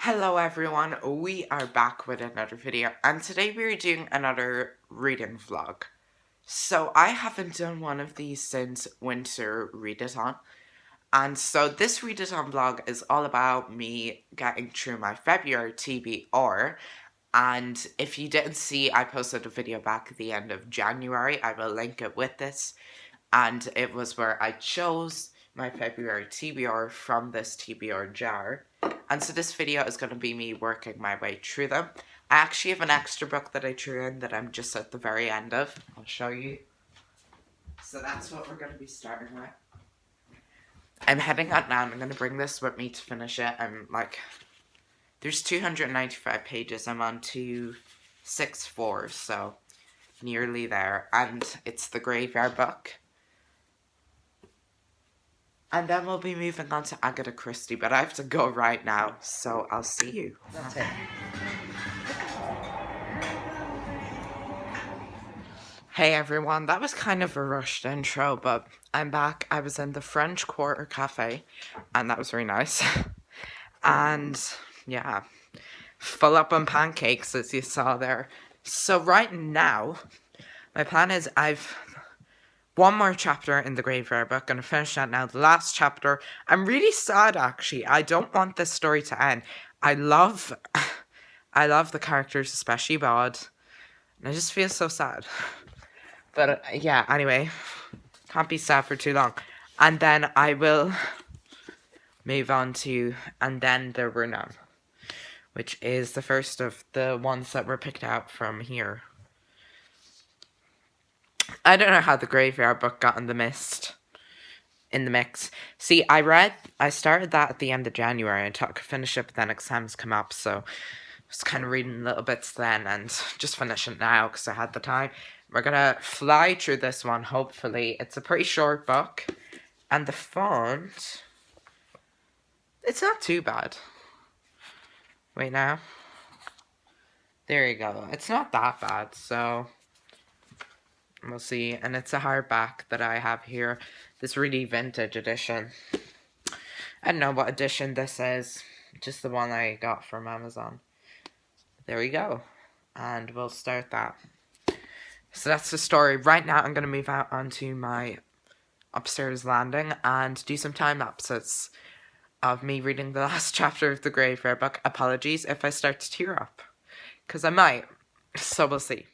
Hello everyone, we are back with another video and today we're doing another reading vlog. So I haven't done one of these since winter readathon, and so this readathon vlog is all about me getting through my February TBR. And if you didn't see, I posted a video back at the end of January. I will link it with this, and it was where I chose my February TBR from this TBR jar. And so this video is going to be me working my way through them. I actually have an extra book that I threw in that I'm just at the very end of. I'll show you. So that's what we're going to be starting with. I'm heading out now and I'm going to bring this with me to finish it. There's 295 pages. I'm on 264, so nearly there. And it's the Graveyard book. And then we'll be moving on to Agatha Christie, but I have to go right now, so I'll see you. That's it. Hey everyone, that was kind of a rushed intro, but I'm back. I was in the French Quarter Cafe, and that was very nice. And yeah, full up on pancakes as you saw there. So right now, my plan is I've one more chapter in the Graveyard book. Gonna finish that now. The last chapter. I'm really sad actually. I don't want this story to end. I love the characters, especially Bod. And I just feel so sad. But yeah, anyway. Can't be sad for too long. And then I will move on to And Then There Were None, which is the first of the ones that were picked out from here. I don't know how the Graveyard book got in the mix. See, I started that at the end of January and thought I could finish it, but then exams come up, so I was kind of reading little bits then and just finish it now because I had the time. We're gonna fly through this one, hopefully. It's a pretty short book, and the font, it's not too bad. Wait now. There you go. It's not that bad, so we'll see. And it's a hardback that I have here. This really vintage edition. I don't know what edition this is. Just the one I got from Amazon. There we go. And we'll start that. So that's the story. Right now I'm going to move out onto my upstairs landing and do some time lapses of me reading the last chapter of the Graveyard book. Apologies if I start to tear up, because I might. So we'll see.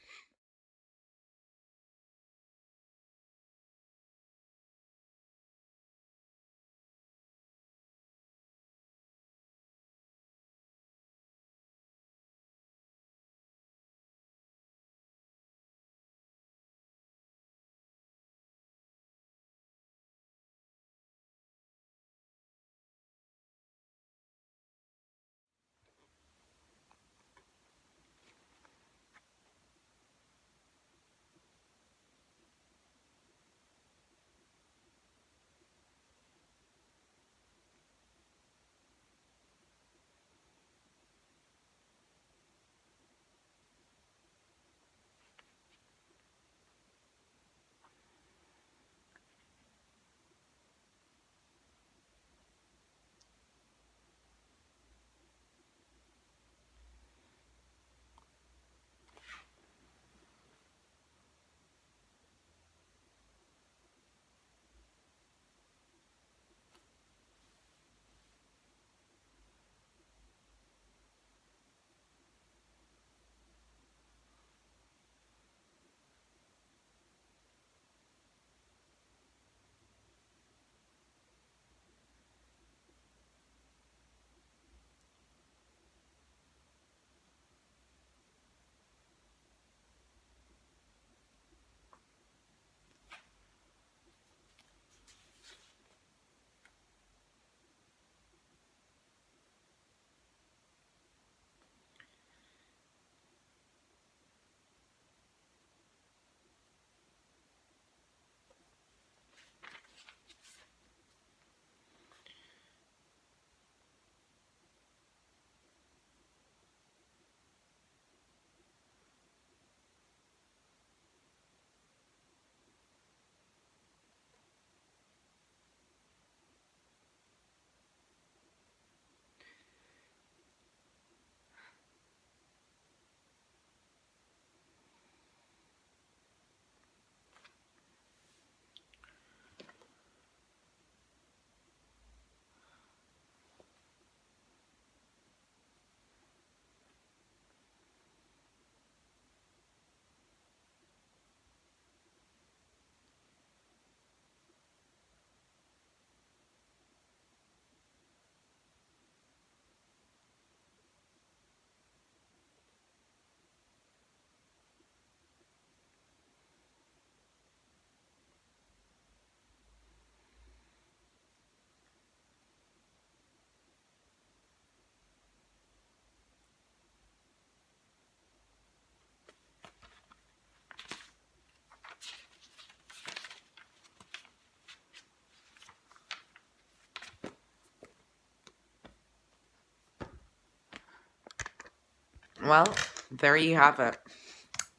Well, there you have it.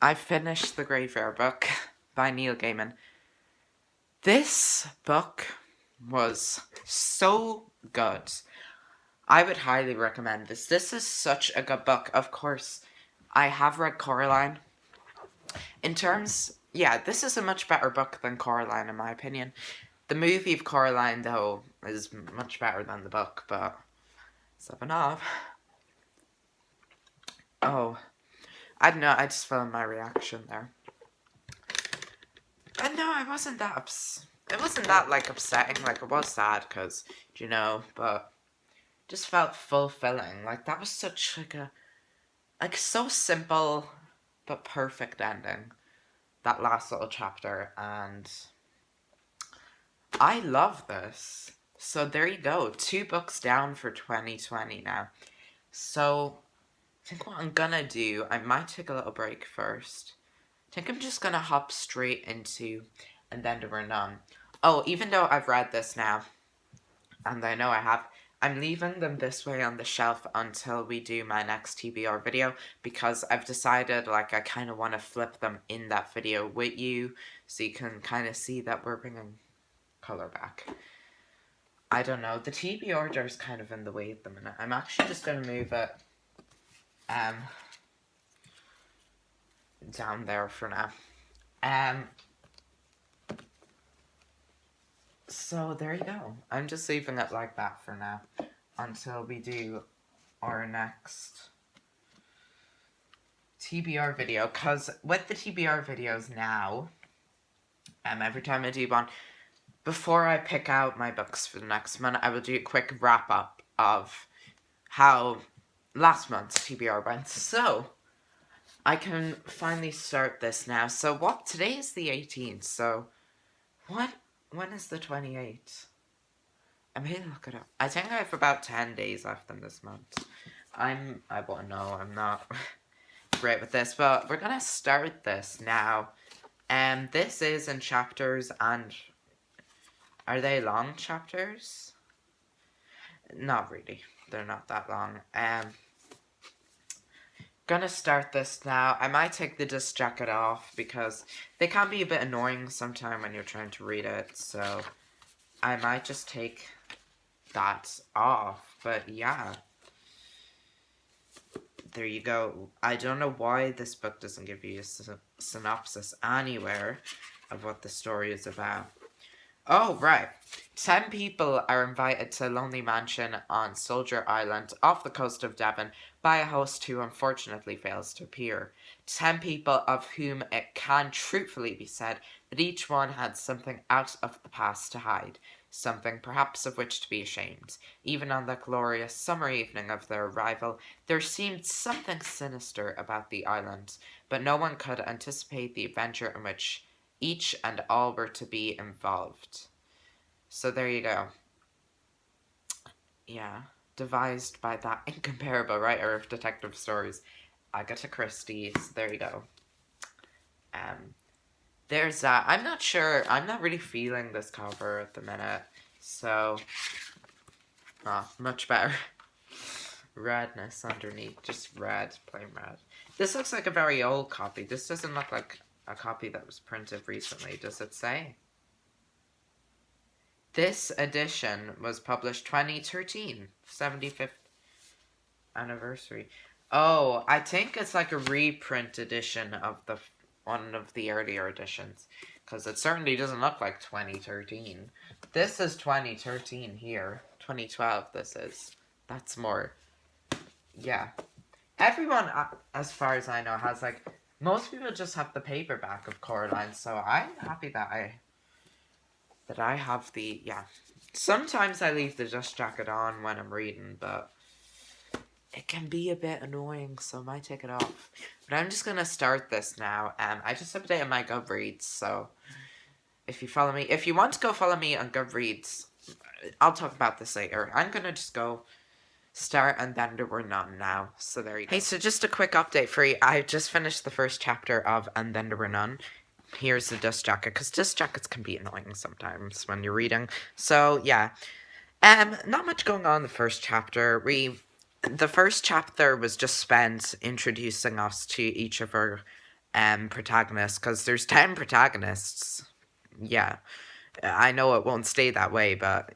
I finished The Graveyard Book by Neil Gaiman. This book was so good. I would highly recommend this. This is such a good book. Of course, I have read Coraline. In terms, yeah, this is a much better book than Coraline, in my opinion. The movie of Coraline, though, is much better than the book, but 7 up. Oh, I don't know, I just felt my reaction there. And no, I wasn't that it wasn't that, like, upsetting. Like, it was sad, because, but just felt fulfilling. Like, that was such, like, so simple, but perfect ending. That last little chapter, and I love this. So there you go, 2 books down for 2020 now. So I think what I'm gonna do, I might take a little break first. I think I'm just gonna hop straight into And Then There Were None. Oh, even though I've read this now, and I know I have, I'm leaving them this way on the shelf until we do my next TBR video, because I've decided, like, I kind of want to flip them in that video with you, so you can kind of see that we're bringing color back. I don't know, the TBR order is kind of in the way at the minute. I'm actually just going to move it down there for now. So there you go. I'm just leaving it like that for now until we do our next TBR video. Because with the TBR videos now, every time I do one, before I pick out my books for the next month, I will do a quick wrap up of how last month's TBR went. So I can finally start this now. So today is the 18th, so when is the 28th? I'm going to look it up. I think I have about 10 days left in this month. I won't know, I'm not great with this, but we're going to start this now. And this is in chapters, and are they long chapters? Not really. They're not that long. Gonna start this now. I might take the disc jacket off because they can be a bit annoying sometimes when you're trying to read it, so I might just take that off. But yeah, there you go. I don't know why this book doesn't give you a synopsis anywhere of what the story is about. Oh, right. 10 people are invited to a lonely mansion on Soldier Island off the coast of Devon by a host who unfortunately fails to appear. 10 people of whom it can truthfully be said that each one had something out of the past to hide, something perhaps of which to be ashamed. Even on that glorious summer evening of their arrival, there seemed something sinister about the island, but no one could anticipate the adventure in which each and all were to be involved. So there you go. Yeah, devised by that incomparable writer of detective stories, Agatha Christie. So there you go. There's that. I'm not sure. I'm not really feeling this cover at the minute. So, much better. Redness underneath, just red, plain red. This looks like a very old copy. This doesn't look like a copy that was printed recently, does it say? This edition was published 2013, 75th anniversary. Oh, I think it's like a reprint edition of one of the earlier editions, because it certainly doesn't look like 2013. This is 2013 here. 2012 this is. That's more. Yeah. Everyone, as far as I know, has most people just have the paperback of Coraline, so I'm happy that I have the, yeah. Sometimes I leave the dust jacket on when I'm reading, but it can be a bit annoying, so I might take it off. But I'm just gonna start this now. I just updated my Goodreads, so if you want to go follow me on Goodreads, I'll talk about this later. I'm gonna just go start And Then There Were None now. So there you go. Hey, so just a quick update for you. I just finished the first chapter of And Then There Were None. Here's the dust jacket, because dust jackets can be annoying sometimes when you're reading. So, yeah. Not much going on in the first chapter. the first chapter was just spent introducing us to each of our protagonists, because there's 10 protagonists. Yeah, I know it won't stay that way, but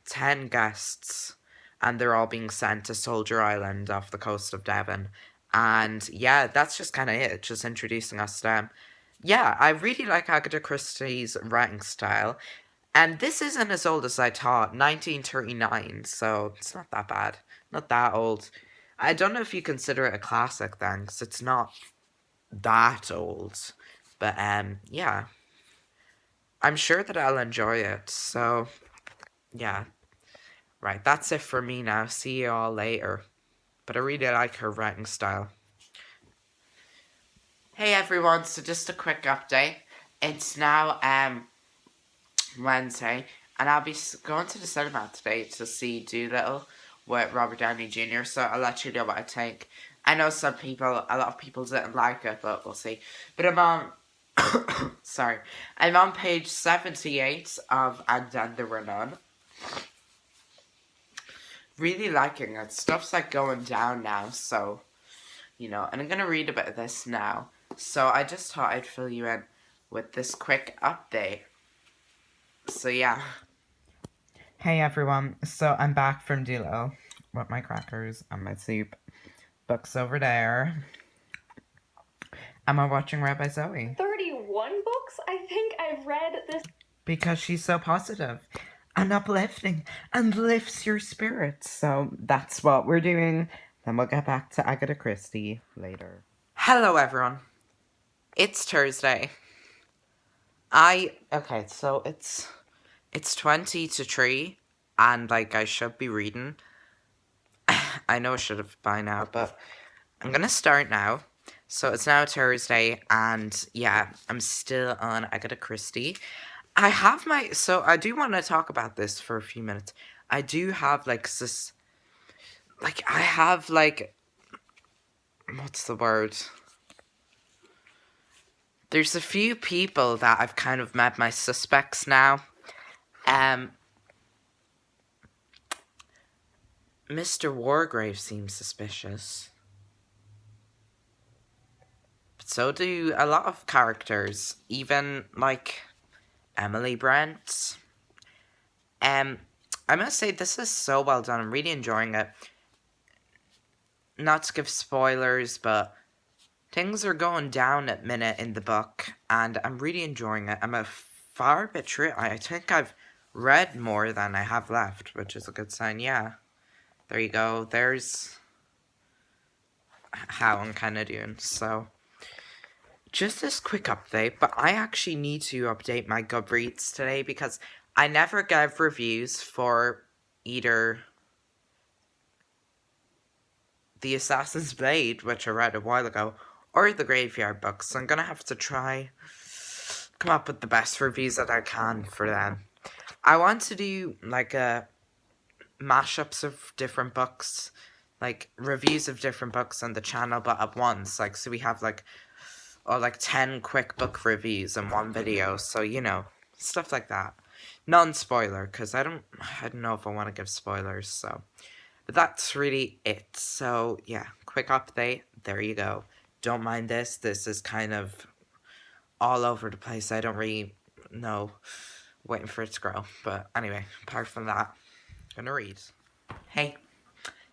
10 guests, and they're all being sent to Soldier Island off the coast of Devon. And yeah, that's just kind of it, just introducing us to them. Yeah, I really like Agatha Christie's writing style. And this isn't as old as I thought, 1939, so it's not that bad. Not that old. I don't know if you consider it a classic then, because it's not that old. But, yeah. I'm sure that I'll enjoy it, so, yeah. Right, that's it for me now. See you all later. But I really like her writing style. Hey everyone, so just a quick update. It's now, Wednesday, and I'll be going to the cinema today to see Dolittle with Robert Downey Jr., so I'll let you know what I think. I know a lot of people didn't like it, but we'll see. But I'm on, I'm on page 78 of And Then There Were None. Really liking it. Stuff's like going down now, so, and I'm going to read a bit of this now. So I just thought I'd fill you in with this quick update. So yeah. Hey everyone, so I'm back from Dolittle with my crackers and my soup. Books over there. Am I watching Read by Zoe? 31 books? I think I've read this. Because she's so positive and uplifting and lifts your spirits. So that's what we're doing. Then we'll get back to Agatha Christie later. Hello everyone. It's Thursday. So it's 20 to 3, and, I should be reading. I know I should have by now, but I'm gonna start now. So it's now Thursday, and, yeah, I'm still on Agatha Christie. So I do want to talk about this for a few minutes. I do have, what's the word? There's a few people that I've kind of met my suspects now. Mr. Wargrave seems suspicious. But so do a lot of characters, even, Emily Brent. I must say, this is so well done. I'm really enjoying it. Not to give spoilers, but things are going down at minute in the book, and I'm really enjoying it. I'm a far bit through it. I think I've read more than I have left, which is a good sign. Yeah, there you go. There's how I'm kind of doing. So, just this quick update, but I actually need to update my Goodreads today because I never gave reviews for either The Assassin's Blade, which I read a while ago, or the Graveyard books. So I'm going to have to try come up with the best reviews that I can for them. I want to do, mashups of different books, reviews of different books on the channel, but at once. So we have, 10 quick book reviews in one video. So, stuff like that. Non-spoiler, because I don't know if I want to give spoilers, so. But that's really it. So, yeah, quick update. There you go. Don't mind this. This is kind of all over the place. I don't really know. Waiting for it to grow. But anyway, apart from that, I'm gonna read. Hey.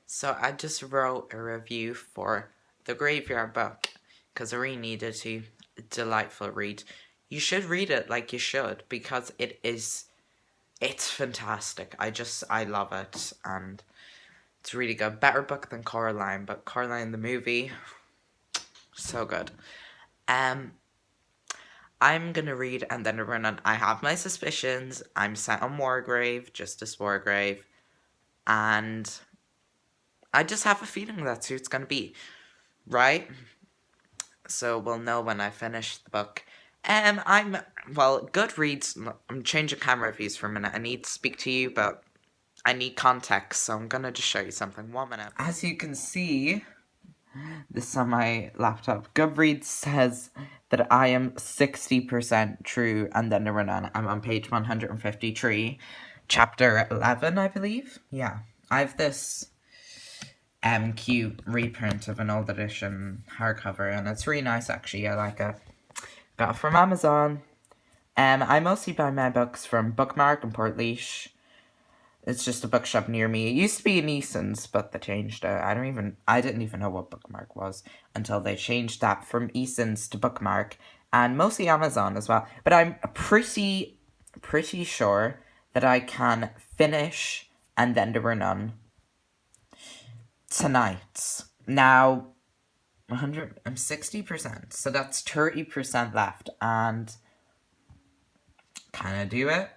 So I just wrote a review for The Graveyard book because I really needed to. Delightful read. You should read it like you should because it's fantastic. I love it, and it's really good. Better book than Coraline, but Coraline the movie, so good. I'm gonna read And Then Run On. I have my suspicions. I'm set on Wargrave, Justice Wargrave, and I just have a feeling that's who it's gonna be, right? So we'll know when I finish the book. Goodreads, I'm changing camera views for a minute. I need to speak to you, but I need context, so I'm gonna just show you something. 1 minute. As you can see, this is on my laptop. Goodreads says that I am 60% true, and then I'm on page 153, chapter 11, I believe. Yeah, I have this cute reprint of an old edition hardcover, and it's really nice actually. I like it. Got it from Amazon. I mostly buy my books from Bookmark in Portlaoise. It's just a bookshop near me. It used to be in Eason's, but they changed it. I didn't even know what Bookmark was until they changed that from Eason's to Bookmark, and mostly Amazon as well. But I'm pretty sure that I can finish And Then There Were None tonight. Now, I'm 60%, so that's 30% left, and can I do it?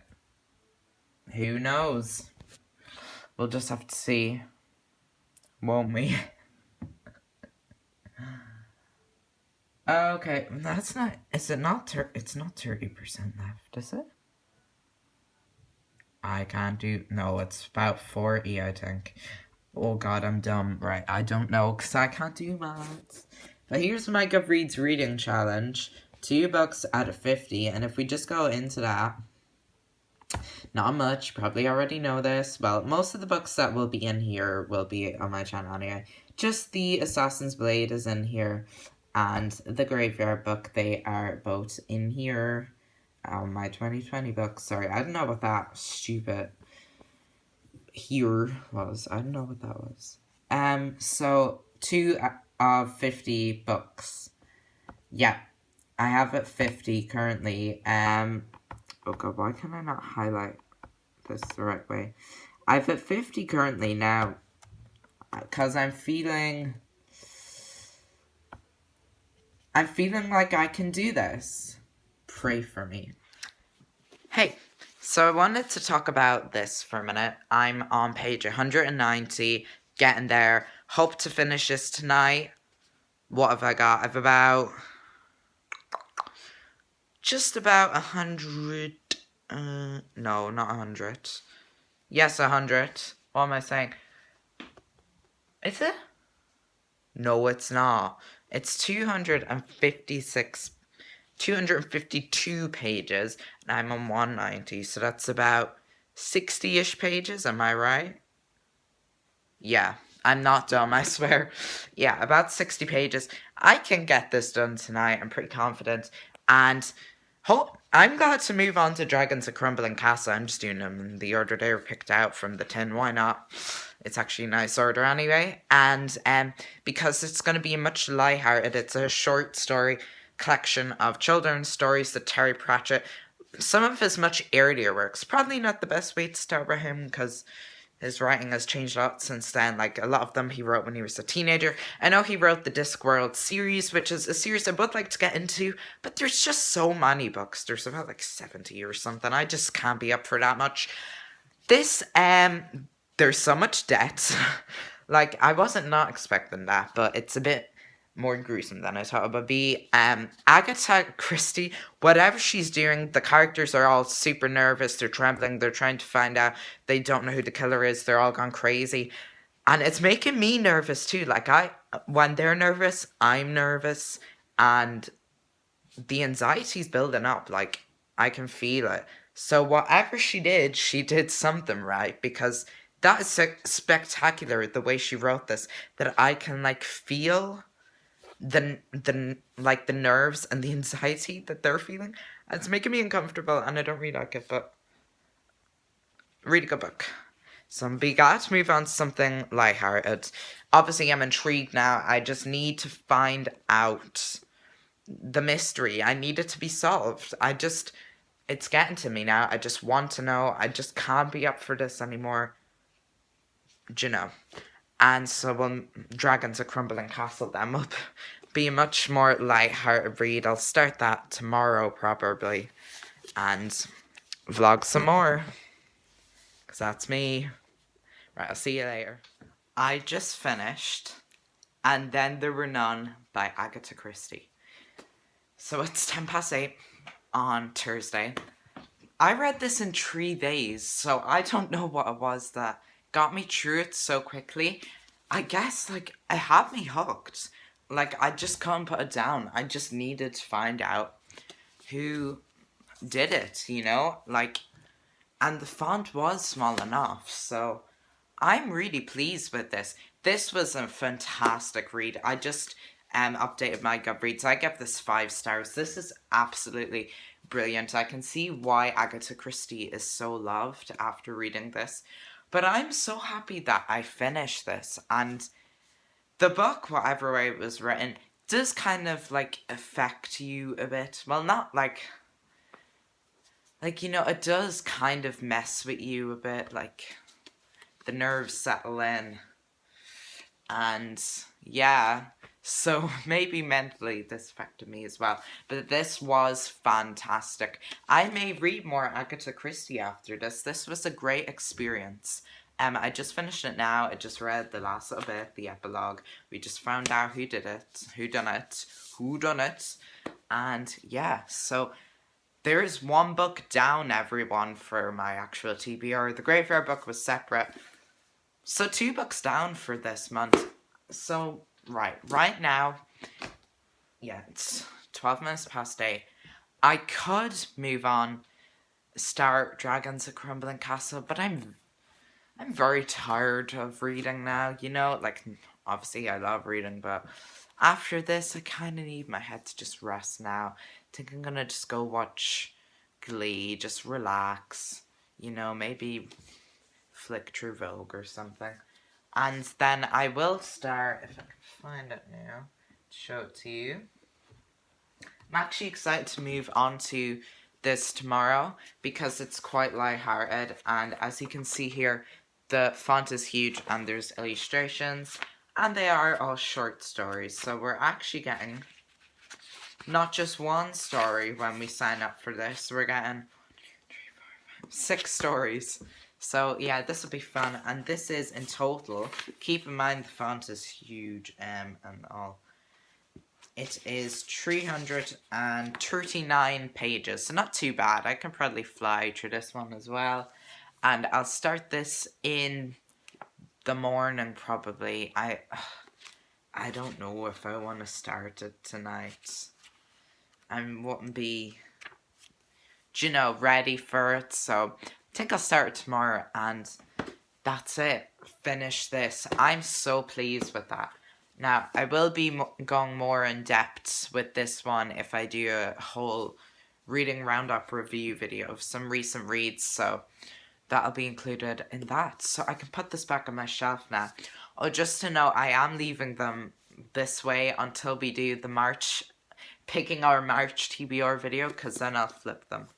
Who knows? We'll just have to see, won't we? Okay, that's not, is it not, it's not 30% left, is it? I can't do, no, it's about 40, I think. Oh god, I'm dumb. Right, I don't know, because I can't do maths. But here's my Goodreads reading challenge. 2 books out of 50, and if we just go into that, not much, probably already know this. Well, most of the books that will be in here will be on my channel anyway. Just the Assassin's Blade is in here, and the Graveyard book, they are both in here. My 2020 book, sorry, I don't know what that stupid here was. I don't know what that was. So 2 of 50 books. Yeah, I have it 50 currently. Oh god, why can I not highlight this the right way? I've at 50 currently now, because I'm feeling like I can do this. Pray for me. Hey, so I wanted to talk about this for a minute. I'm on page 190, getting there. Hope to finish this tonight. What have I got? I've about just about 100. No, not 100. Yes, 100. What am I saying? Is it? No, it's not. It's 252 pages, and I'm on 190, so that's about 60-ish pages, am I right? Yeah, I'm not dumb, I swear. Yeah, about 60 pages. I can get this done tonight, I'm pretty confident, and I'm glad to move on to Dragons of Crumbling Castle. I'm just doing them in the order they were picked out from the tin, why not? It's actually a nice order anyway, and because it's going to be much lighthearted, it's a short story collection of children's stories that Terry Pratchett, some of his much earlier works, probably not the best way to start with him, because his writing has changed a lot since then. Like, a lot of them he wrote when he was a teenager. I know he wrote the Discworld series, which is a series I would like to get into, but there's just so many books. There's about like 70 or something. I just can't be up for that much. This, there's so much death. Like, I wasn't not expecting that, but it's a bit more gruesome than I thought it would be. Agatha Christie, whatever she's doing, the characters are all super nervous, they're trembling, they're trying to find out, they don't know who the killer is, they're all gone crazy. And it's making me nervous too. Like, when they're nervous, I'm nervous, and the anxiety's building up. Like, I can feel it. So whatever she did something right, because that is spectacular, the way she wrote this, that I can, like, feel the nerves and the anxiety that they're feeling. It's making me uncomfortable, and I don't really like it, but really good book. So I'm glad to move on to something lighthearted. Obviously, I'm intrigued now. I just need to find out the mystery. I need it to be solved. It's getting to me now. I just want to know. I just can't be up for this anymore. Do you know? And so when Dragons of Crumbling Castle them up, be a much more light-hearted read. I'll start that tomorrow probably, and vlog some more, because that's me. Right, I'll see you later. I just finished And Then There Were None by Agatha Christie. So it's 8:10 on Thursday. I read this in 3 days, so I don't know what it was that got me through it so quickly. I guess, like, it had me hooked. Like, I just couldn't put it down. I just needed to find out who did it, you know? Like, and the font was small enough, so I'm really pleased with this. This was a fantastic read. I just updated my Goodreads. I give this 5 stars. This is absolutely brilliant. I can see why Agatha Christie is so loved after reading this. But I'm so happy that I finished this. And the book, whatever way it was written, does kind of like affect you a bit. Well, not like it does kind of mess with you a bit. Like the nerves settle in. And yeah, so maybe mentally this affected me as well. But this was fantastic. I may read more Agatha Christie after this. This was a great experience. I just finished it now. I just read the last little bit, the epilogue. We just found out who did it, who done it. And yeah, so there is one book down, everyone, for my actual TBR. The Graveyard book was separate. So 2 books down for this month. So, right now, yeah, it's 12 minutes past 8. I could move on, start Dragons: A Crumbling Castle, but I'm very tired of reading now, like, obviously I love reading, but after this, I kind of need my head to just rest now. I think I'm gonna just go watch Glee, just relax, maybe flick through Vogue or something. And then I will start, if I can find it now, to show it to you. I'm actually excited to move on to this tomorrow because it's quite lighthearted, and as you can see here, the font is huge and there's illustrations, and they are all short stories. So we're actually getting not just one story when we sign up for this, we're getting 6 stories. So yeah, this will be fun, and this is in total, keep in mind the font is huge and all, it is 339 pages, so not too bad. I can probably fly through this one as well, and I'll start this in the morning probably. I don't know if I want to start it tonight. I wouldn't be, ready for it, so I think I'll start it tomorrow, and that's it. Finish this. I'm so pleased with that. Now, I will be going more in depth with this one if I do a whole reading roundup review video of some recent reads, so that'll be included in that. So I can put this back on my shelf now. Oh, just to know, I am leaving them this way until we do the picking our March TBR video, because then I'll flip them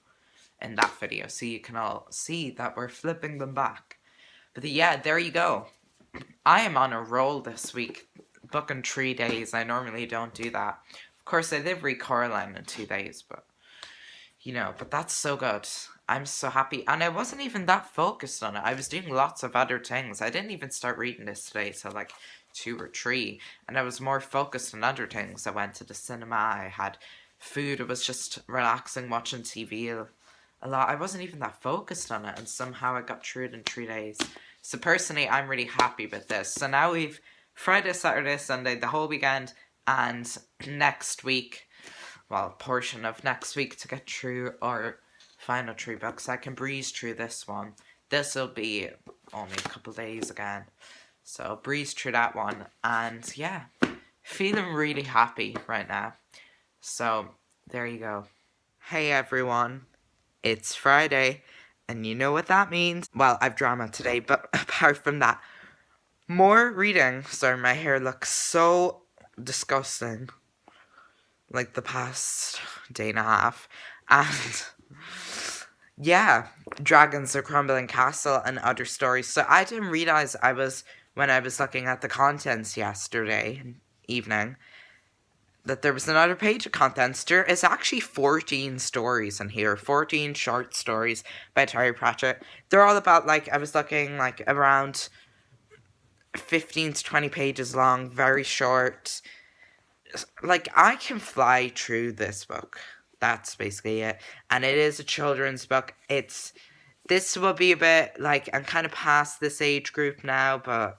in that video, so you can all see that we're flipping them back. But yeah, there you go. I am on a roll this week, booking 3 days. I normally don't do that. Of course, I did read Coraline in 2 days, but but that's so good. I'm so happy, and I wasn't even that focused on it. I was doing lots of other things. I didn't even start reading this today till like 2 or 3, and I was more focused on other things. I went to the cinema, I had food, I was just relaxing, watching TV a lot. I wasn't even that focused on it, and somehow I got through it in 3 days. So personally, I'm really happy with this. So now we've Friday, Saturday, Sunday, the whole weekend, and next week, well, portion of next week to get through our final 3 books. I can breeze through this one. This will be only a couple days again. So I'll breeze through that one, and yeah, feeling really happy right now. So there you go. Hey everyone. It's Friday, and you know what that means. Well, I've drama today, but apart from that, more reading. Sorry, my hair looks so disgusting, like the past day and a half. And yeah, Dragons: A Crumbling Castle and other stories. So I didn't realize when I was looking at the contents yesterday evening, that there was another page of contents. There is actually 14 stories in here. 14 short stories by Terry Pratchett. They're all about, I was looking, around 15 to 20 pages long. Very short. I can fly through this book. That's basically it. And it is a children's book. This will be a bit, I'm kind of past this age group now, but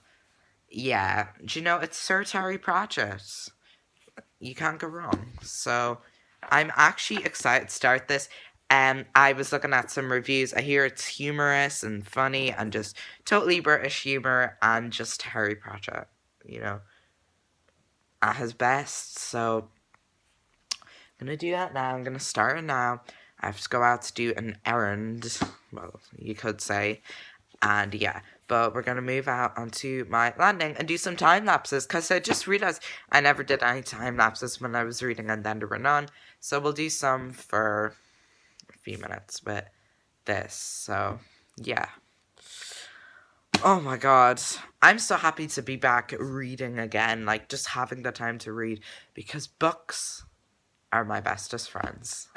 yeah. It's Sir Terry Pratchett. You can't go wrong. So I'm actually excited to start this. I was looking at some reviews. I hear it's humorous and funny and just totally British humor and just Harry Pratchett. at his best. So I'm gonna do that now. I'm gonna start it now. I have to go out to do an errand. Well, you could say. And yeah, but we're gonna move out onto my landing and do some time lapses because I just realized I never did any time lapses when I was reading and then to run on. So we'll do some for a few minutes with this. So yeah. Oh my god. I'm so happy to be back reading again, like just having the time to read because books are my bestest friends.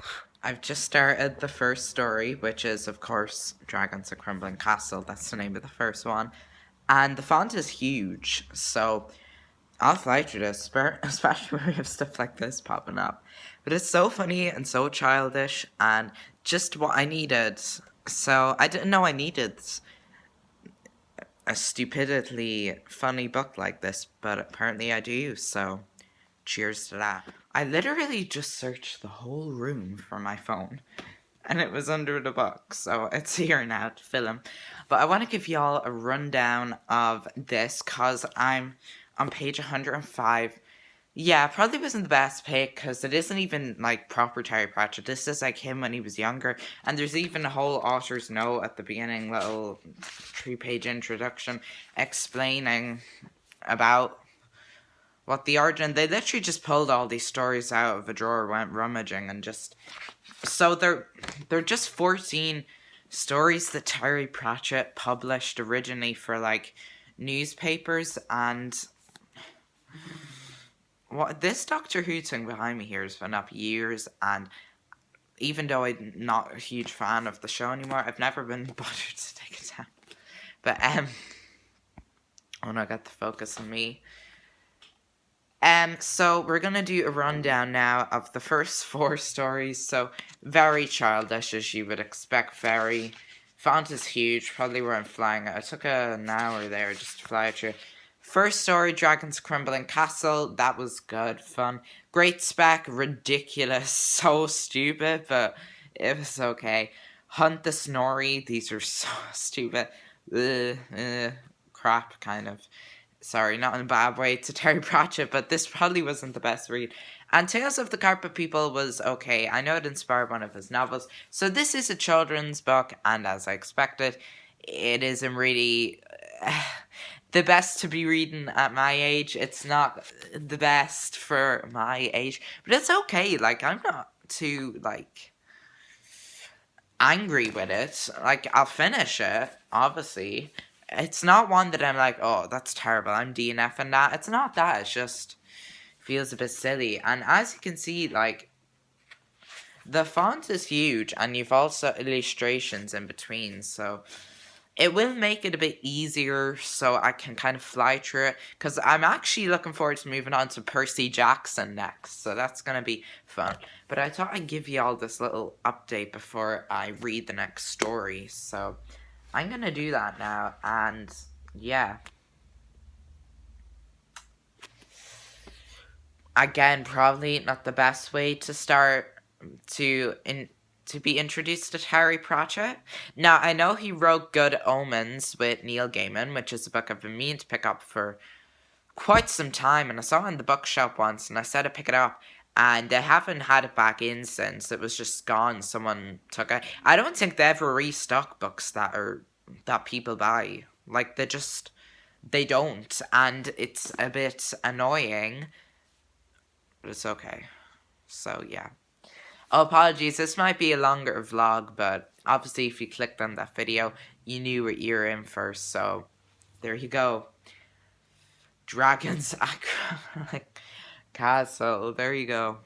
I've just started the first story, which is, of course, Dragons: A Crumbling Castle. That's the name of the first one. And the font is huge, so I'll fly through this, especially when we have stuff like this popping up. But it's so funny and so childish and just what I needed. So I didn't know I needed a stupidly funny book like this, but apparently I do, so cheers to that. I literally just searched the whole room for my phone, and it was under the book, so it's here now to film. But I want to give y'all a rundown of this, because I'm on page 105. Yeah, probably wasn't the best pick, because it isn't even, like, proper Terry Pratchett. This is, like, him when he was younger, and there's even a whole author's note at the beginning, little 3-page introduction, explaining about what the origin. They literally just pulled all these stories out of a drawer, went rummaging, and just... So they're just 14 stories that Terry Pratchett published originally for, like, newspapers, and... What this Doctor Who thing behind me here has been up years, and even though I'm not a huge fan of the show anymore, I've never been bothered to take it down. But oh no, I got the focus on me. So we're gonna do a rundown now of the first 4 stories. So very childish, as you would expect. Very font is huge. Probably where I'm flying. I took an hour there just to fly through. First story, Dragons: Crumbling Castle. That was good, fun. Great spec, ridiculous, so stupid, but it was okay. Hunt the Snorri. These are so stupid. Crap, kind of. Sorry, not in a bad way to Terry Pratchett, but this probably wasn't the best read. And Tales of the Carpet People was okay. I know it inspired one of his novels. So this is a children's book, and as I expected, it isn't really the best to be reading at my age. It's not the best for my age, but it's okay. Like, I'm not too, like, angry with it. Like, I'll finish it, obviously. It's not one that I'm like, oh, that's terrible, I'm DNFing that. It's not that, it's just feels a bit silly. And as you can see, like, the font is huge, and you've also illustrations in between, so it will make it a bit easier so I can kind of fly through it, because I'm actually looking forward to moving on to Percy Jackson next, so that's going to be fun. But I thought I'd give you all this little update before I read the next story, so I'm going to do that now, and yeah. Again, probably not the best way to start to be introduced to Harry Pratchett. Now, I know he wrote Good Omens with Neil Gaiman, which is a book I've been meaning to pick up for quite some time, and I saw it in the bookshelf once, and I said I'd pick it up, and they haven't had it back in since. It was just gone. Someone took it. I don't think they ever restock books that people buy. Like, they don't, and it's a bit annoying, but it's okay. So, yeah. Oh, apologies, this might be a longer vlog, but obviously if you clicked on that video, you knew what you were in for, so there you go. Dragons Castle, there you go.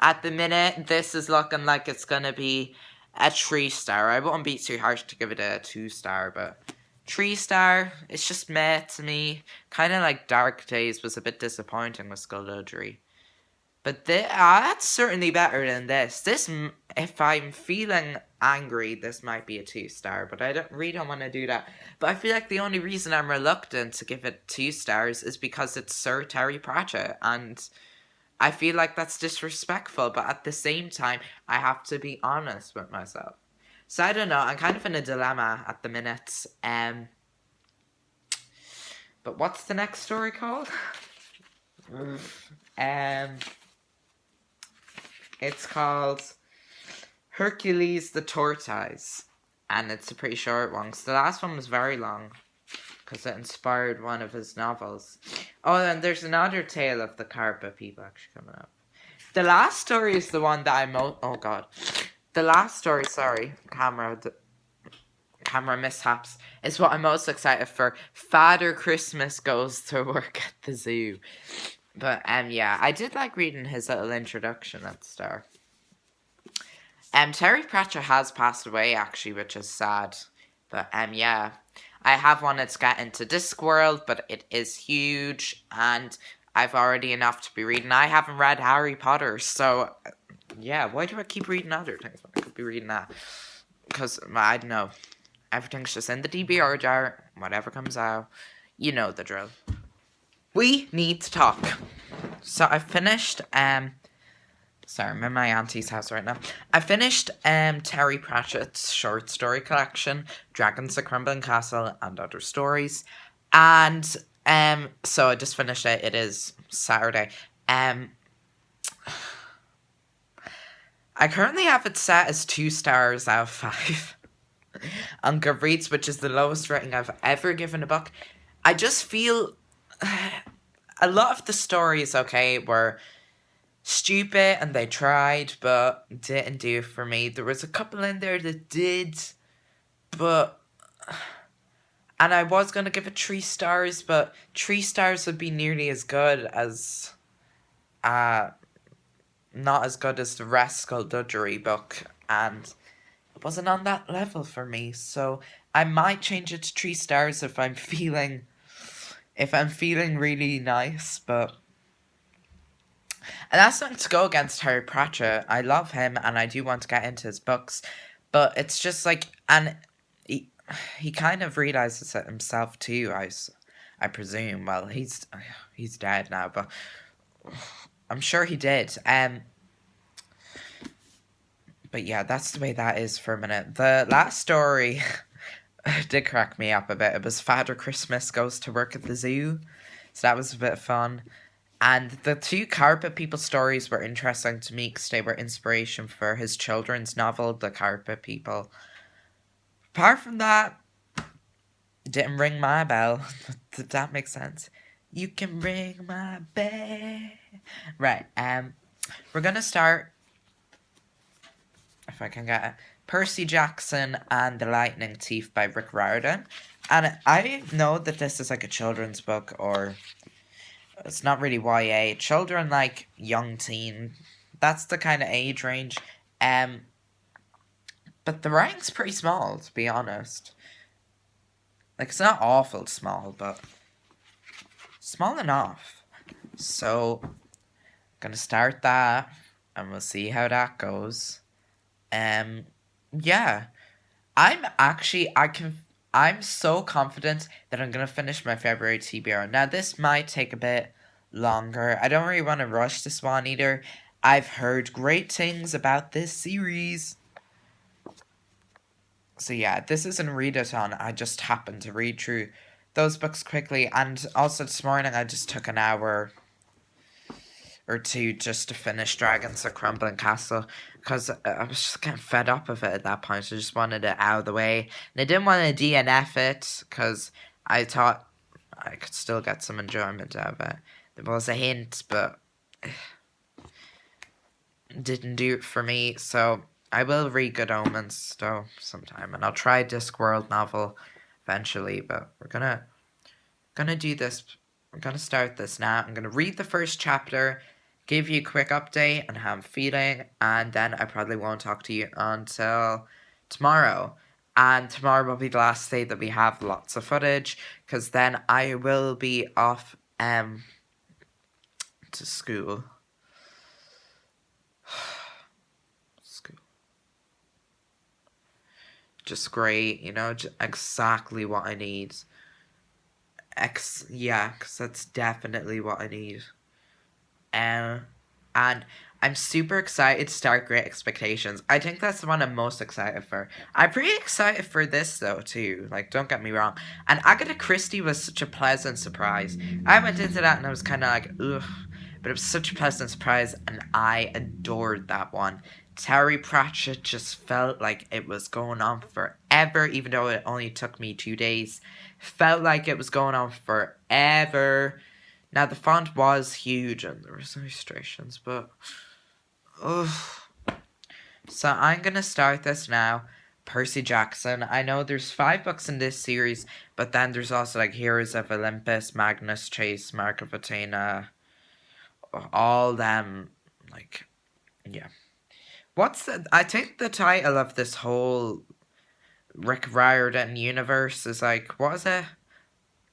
At the minute, this is looking like it's gonna be a 3-star. I won't be too harsh to give it a 2-star, but 3-star, it's just meh to me. Kind of like Dark Days was a bit disappointing with Skullduggery. But that's certainly better than this. This, if I'm feeling angry, this might be a 2-star, but I really don't want to do that. But I feel like the only reason I'm reluctant to give it 2 stars is because it's Sir Terry Pratchett, and I feel like that's disrespectful, but at the same time, I have to be honest with myself. So I don't know, I'm kind of in a dilemma at the minute. But what's the next story called? um, it's called Hercules the Tortoise, and it's a pretty short one. So the last one was very long because it inspired one of his novels. Oh, and there's another tale of the Carpa people actually coming up. The last story is the one that I'm oh god. The last story, sorry, camera mishaps, is what I'm most excited for. Father Christmas goes to work at the zoo. But yeah, I did like reading his little introduction at the start. Terry Pratchett has passed away actually, which is sad. But yeah, I have wanted to get into Discworld, but it is huge, and I've already enough to be reading. I haven't read Harry Potter, so yeah, why do I keep reading other things when I could be reading that? Because I don't know, everything's just in the TBR jar. Whatever comes out, you know the drill. We need to talk. So I finished sorry, I'm in my auntie's house right now. I finished Terry Pratchett's short story collection, Dragons at Crumbling Castle and Other Stories. And so I just finished it. It is Saturday. I currently have it set as 2 stars out of 5 on Goodreads, which is the lowest rating I've ever given a book. I just feel a lot of the stories, okay, were stupid and they tried but didn't do it for me. There was a couple in there that did, but and I was going to give it 3 stars, but 3 stars would be nearly as good as not as good as the Rascaldudgery book, and it wasn't on that level for me. So I might change it to 3 stars if I'm feeling really nice, but and that's not to go against Harry Pratchett. I love him and I do want to get into his books. But it's just like, and he kind of realizes it himself too, I presume. Well, he's dead now, but I'm sure he did. But yeah, that's the way that is for a minute. The last story did crack me up a bit. It was Father Christmas goes to work at the zoo. So that was a bit of fun. And the 2 Carpet People stories were interesting to me because they were inspiration for his children's novel, The Carpet People. Apart from that, it didn't ring my bell. Did that make sense? You can ring my bell. Right, we're gonna start, if I can get it, Percy Jackson and the Lightning Thief by Rick Riordan. And I know that this is like a children's book, or it's not really YA. Children, like young teen. That's the kind of age range. But the writing's pretty small, to be honest. Like, it's not awful small, but small enough. So, gonna start that, and we'll see how that goes. Yeah. I'm so confident that I'm gonna finish my February TBR. Now, this might take a bit longer. I don't really want to rush this one either. I've heard great things about this series. So yeah, this isn't readathon. I just happened to read through those books quickly, and also this morning I just took an hour or two just to finish Dragons at Crumbling Castle, because I was just getting fed up of it at that point. I just wanted it out of the way, and I didn't want to DNF it because I thought I could still get some enjoyment out of it. There was a hint, but didn't do it for me. So I will read Good Omens though sometime, and I'll try a Discworld novel eventually. But we're gonna do this. We're gonna start this now. I'm gonna read the first chapter, give you a quick update on how I'm feeling, and then I probably won't talk to you until tomorrow. And tomorrow will be the last day that we have lots of footage, because then I will be off to school. Just great, you know, just exactly what I need. Yeah, because that's definitely what I need. And I'm super excited to start Great Expectations. I think that's the one I'm most excited for. I'm pretty excited for this though too. Like, don't get me wrong. And Agatha Christie was such a pleasant surprise. I went into that and I was kind of like, ugh, but it was such a pleasant surprise, and I adored that one. Terry Pratchett just felt like it was going on forever, even though it only took me 2 days. Felt like it was going on forever. Now the font was huge and there were some illustrations, but ugh. So I'm gonna start this now. Percy Jackson. I know there's 5 books in this series, but then there's also like Heroes of Olympus, Magnus Chase, Mark of Athena, all them. Like, yeah. I think the title of this whole Rick Riordan universe is like, what is it?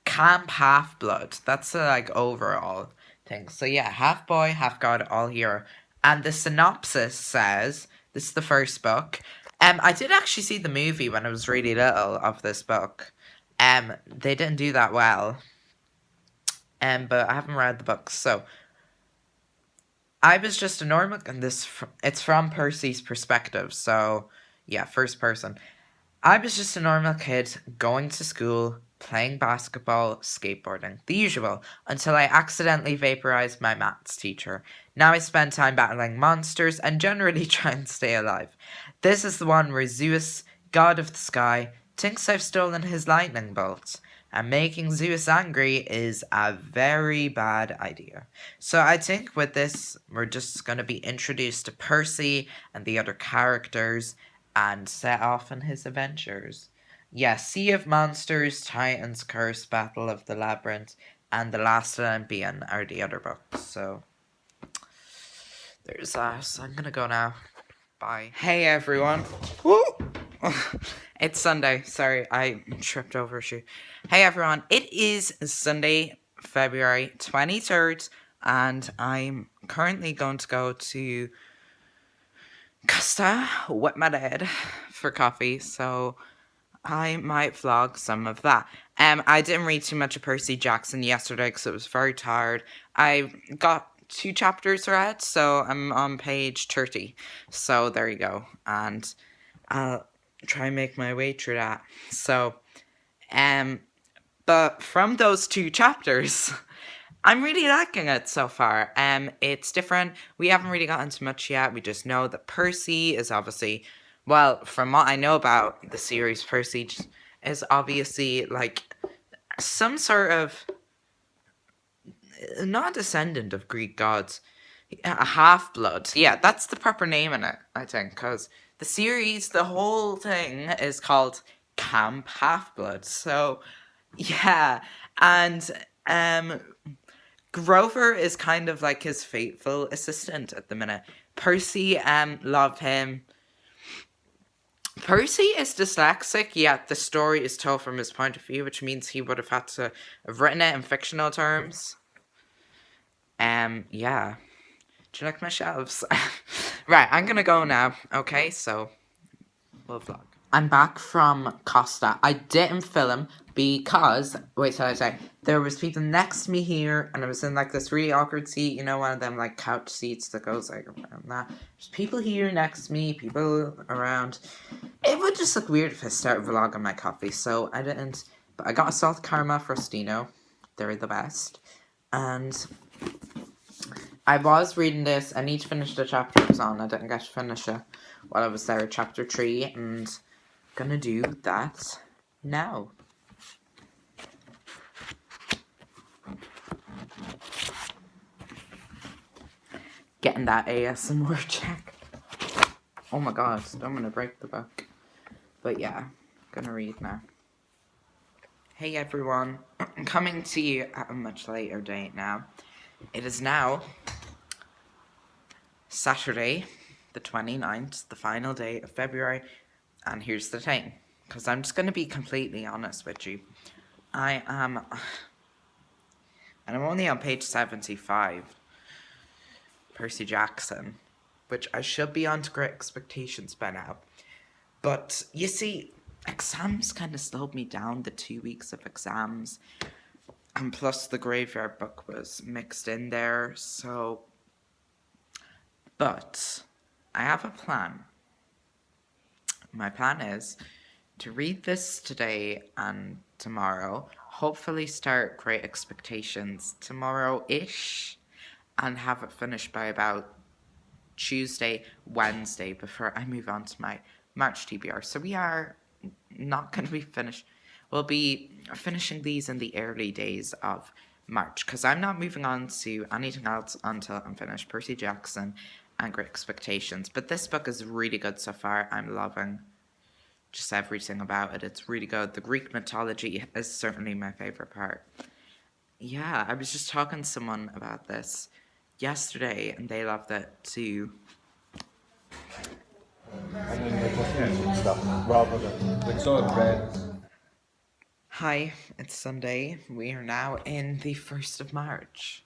Camp Half Blood. That's the like overall thing. So yeah, half boy, half god, all hero. And the synopsis says this is the first book. I did actually see the movie when I was really little of this book. They didn't do that well. But I haven't read the books, so I was just a normal, and it's from Percy's perspective. So yeah, first person. I was just a normal kid going to school, playing basketball, skateboarding, the usual, until I accidentally vaporized my maths teacher. Now I spend time battling monsters and generally trying to stay alive. This is the one where Zeus, god of the sky, thinks I've stolen his lightning bolt, and making Zeus angry is a very bad idea. So I think with this, we're just going to be introduced to Percy and the other characters and set off on his adventures. Yeah, Sea of Monsters, Titan's Curse, Battle of the Labyrinth, and The Last Olympian are the other books. So there's that. So I'm gonna go now. Bye. Hey everyone. Woo! It's Sunday. Sorry, I tripped over a shoe. Hey everyone. It is Sunday, February 23rd, and I'm currently going to go to Costa with my dad for coffee, so I might vlog some of that. I didn't read too much of Percy Jackson yesterday because I was very tired. I got 2 chapters read, so I'm on page 30. So there you go, and I'll try and make my way through that. So, but from those 2 chapters, I'm really liking it so far. It's different. We haven't really gotten into much yet. We just know that Percy is obviously, well, from what I know about the series, Percy is obviously like some sort of not a descendant of Greek gods, a half blood. Yeah, that's the proper name in it, I think, because the series, the whole thing is called Camp Half Blood. So yeah, and Grover is kind of like his faithful assistant at the minute. Percy, love him. Percy is dyslexic, yet the story is told from his point of view, which means he would have had to have written it in fictional terms. Yeah. Do you like my shelves? Right, I'm gonna go now. Okay, so we'll vlog. I'm back from Costa. I didn't film because, wait till I say, there was people next to me here, and I was in like this really awkward seat, you know, one of them like couch seats that goes like around that. There's people here next to me, people around. It would just look weird if I started vlogging my coffee, so I didn't. But I got a salt caramel frostino. They're the best. And I was reading this. I need to finish the chapter I was on. I didn't get to finish it while I was there at chapter 3, and gonna do that now. Getting that ASMR check. Oh my god, I'm gonna break the book. But yeah, gonna read now. Hey everyone, I'm coming to you at a much later date now. It is now Saturday, the 29th, the final day of February, and here's the thing, because I'm just gonna be completely honest with you. I am, and I'm only on page 75, Percy Jackson, which I should be on to Great Expectations by now. But, you see, exams kind of slowed me down, the 2 weeks of exams. And plus the graveyard book was mixed in there, so But I have a plan. My plan is to read this today and tomorrow, hopefully start Great Expectations tomorrow-ish, and have it finished by about Tuesday, Wednesday before I move on to my March TBR. So we are not going to be finished. We'll be finishing these in the early days of March because I'm not moving on to anything else until I'm finished Percy Jackson and Great Expectations. But this book is really good so far. I'm loving just everything about it. It's really good. The Greek mythology is certainly my favorite part. Yeah, I was just talking to someone about this yesterday and they loved it too. I mean, the confused and stuff, rather than like sort of red. Hi, it's Sunday. We are now in the 1st of March.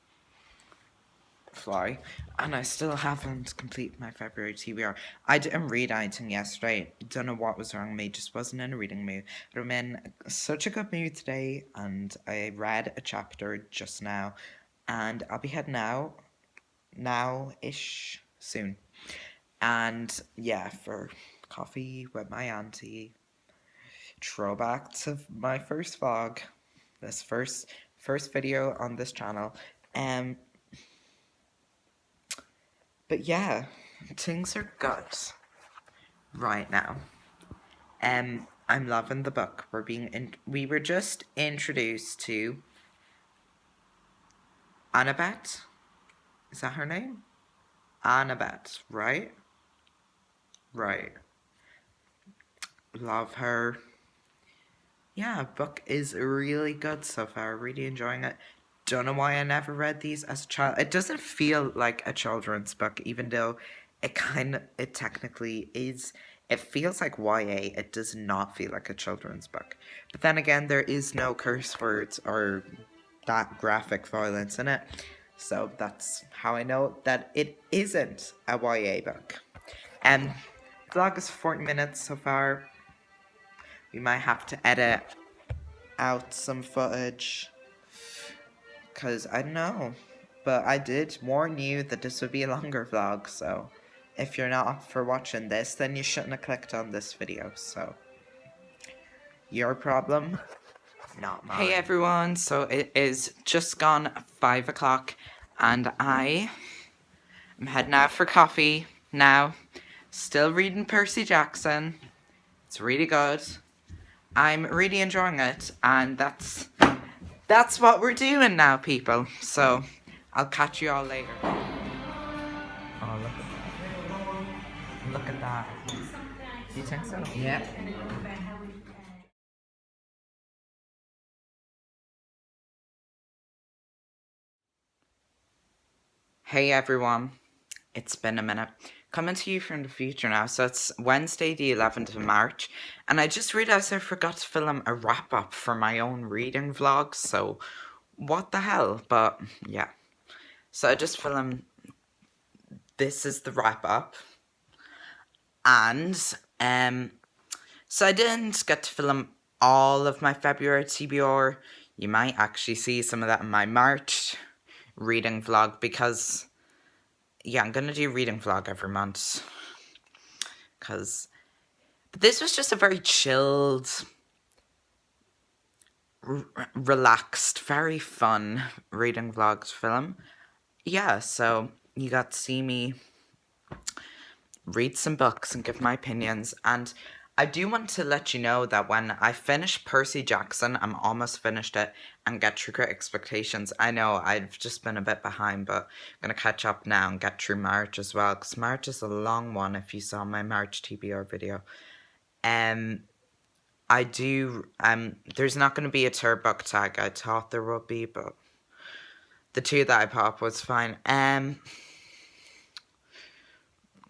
Fly. And I still haven't completed my February TBR. I didn't read anything yesterday. Don't know what was wrong with me. Just wasn't in a reading mood. But I'm in such a good mood today. And I read a chapter just now. And I'll be heading out now-ish soon. And yeah, for coffee with my auntie. Throwback to my first vlog. This first video on this channel. But yeah, things are good right now. I'm loving the book. We were just introduced to Annabeth. Is that her name? Annabeth, right? Right. Love her. Yeah, book is really good so far. Really enjoying it. Don't know why I never read these as a child. It doesn't feel like a children's book, even though it technically is. It feels like YA. It does not feel like a children's book. But then again, there is no curse words or that graphic violence in it. So that's how I know that it isn't a YA book. Vlog is 40 minutes so far. We might have to edit out some footage. Because I don't know. But I did warn you that this would be a longer vlog. So if you're not up for watching this, then you shouldn't have clicked on this video. So your problem, not mine. Hey everyone. So it is just gone 5 o'clock. And I am heading out for coffee now. Still reading Percy Jackson. It's really good. I'm really enjoying it, and that's what we're doing now, people. So I'll catch you all later. Oh, look at that. Look at that. Do you think so? Yeah. Hey everyone. It's been a minute. Coming to you from the future now. So it's Wednesday the 11th of March. And I just realised I forgot to film a wrap-up for my own reading vlog. So what the hell? But yeah. So I just filmed. This is the wrap-up. And so I didn't get to film all of my February TBR. You might actually see some of that in my March reading vlog because yeah, I'm gonna do a reading vlog every month. But this was just a very chilled, relaxed, very fun reading vlog to film. Yeah, so you got to see me read some books and give my opinions. And I do want to let you know that when I finish Percy Jackson, I'm almost finished it, and get through Great Expectations. I know I've just been a bit behind, but I'm going to catch up now and get through March as well, because March is a long one if you saw my March TBR video. I do, there's not going to be a third book tag. I thought there would be, but the two that I popped was fine. Can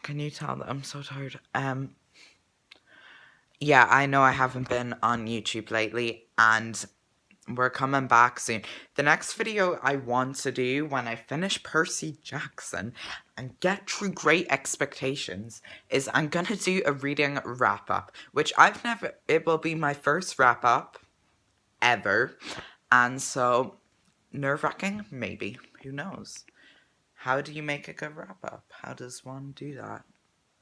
you tell that I'm so tired? Yeah, I know I haven't been on YouTube lately, and we're coming back soon. The next video I want to do when I finish Percy Jackson and get through Great Expectations is I'm gonna do a reading wrap-up, which it will be my first wrap-up ever, and so nerve-wracking, maybe, who knows. How do you make a good wrap up? How does one do that?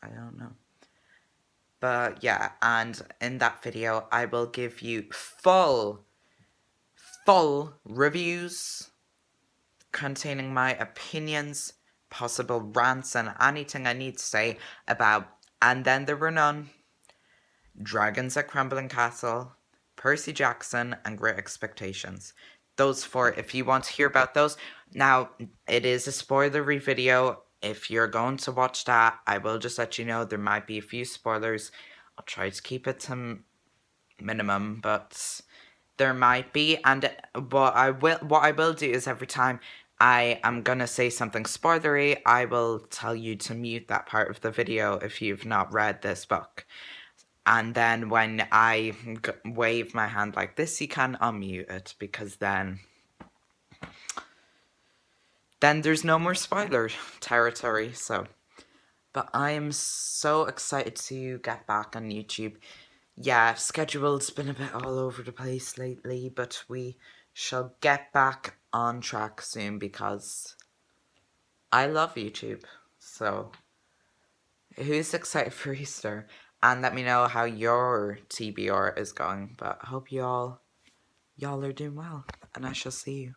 I don't know. But yeah, and in that video, I will give you full reviews containing my opinions, possible rants, and anything I need to say about And Then There Were None, Dragons at Crumbling Castle, Percy Jackson, and Great Expectations. Those four, if you want to hear about those. Now, it is a spoilery video. If you're going to watch that, I will just let you know there might be a few spoilers. I'll try to keep it to minimum, but there might be. And what I will do is every time I am gonna say something spoilery, I will tell you to mute that part of the video if you've not read this book. And then when I wave my hand like this, you can unmute it, because then there's no more spoiler territory. So, but I am so excited to get back on YouTube. Yeah, schedule's been a bit all over the place lately, but we shall get back on track soon because I love YouTube. So, who's excited for Easter? And let me know how your TBR is going. But I hope y'all are doing well, and I shall see you.